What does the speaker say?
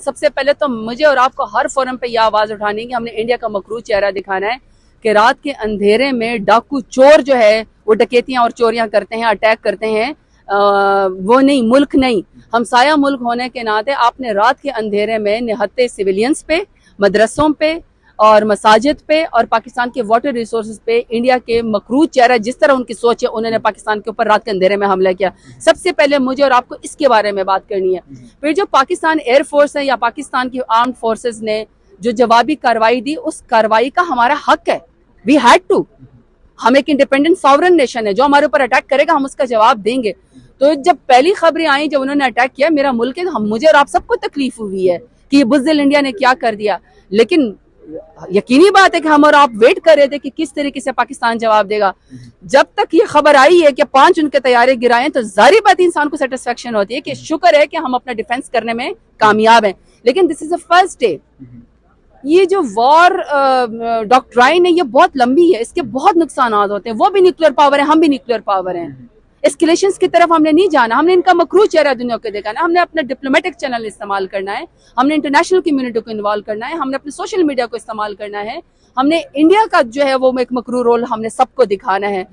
सबसे पहले तो मुझे और आपको हर फोरम पे यह आवाज उठानी है कि हमने इंडिया का मकरूज चेहरा दिखाना है कि रात के अंधेरे में डाकू चोर जो है वो डकैतियां और चोरियां करते हैं, अटैक करते हैं। वो नहीं, मुल्क नहीं, हमसाया मुल्क होने के नाते आपने रात के अंधेरे में निहत्ते सिविलियंस पे, मदरसों पे और मसाजिद पे और पाकिस्तान के वाटर रिसोर्सेज पे इंडिया के मकरूज चेहरा, जिस तरह उनकी सोच है, उन्होंने पाकिस्तान के ऊपर रात के अंधेरे में हमला किया। सबसे पहले मुझे और आपको इसके बारे में बात करनी है। फिर जो पाकिस्तान एयरफोर्स है या पाकिस्तान की आर्म्ड फोर्सेज ने जो जवाबी कार्रवाई दी, उस कार्रवाई का हमारा हक है। We had to. हम एक इंडिपेंडेंट सॉवरन नेशन है, जो हमारे ऊपर अटैक करेगा हम उसका जवाब देंगे। तो जब पहली खबरें आई, जब उन्होंने अटैक किया, मेरा मुल्क है, हम मुझे और आप सबको तकलीफ हुई है कि ये बुज़दिल इंडिया ने क्या कर दिया। लेकिन यकीनी बात है कि हम और आप वेट कर रहे थे कि किस तरीके से पाकिस्तान जवाब देगा। जब तक ये खबर आई है कि 5 उनके तैयारे गिराए, तो जाहिर बात इंसान को सेटिस्फेक्शन होती है कि शुक्र है कि हम अपना डिफेंस करने में कामयाब हैं। लेकिन this is the first day. ये जो वॉर डॉक्ट्राइन है, ये बहुत लंबी है, इसके बहुत नुकसान होते हैं। वो भी न्यूक्लियर पावर है, हम भी न्यूक्लियर पावर हैं। एस्केलेशंस की तरफ हमने नहीं जाना, हमने इनका मकरूज चेहरा दुनिया को दिखाना है। हमने अपना डिप्लोमेटिक चैनल इस्तेमाल करना है, हमने इंटरनेशनल कम्युनिटी को इन्वॉल्व करना है, हमने अपने सोशल मीडिया को इस्तेमाल करना है, हमने इंडिया का जो है वो एक मकरूज रोल हमने सबको दिखाना है।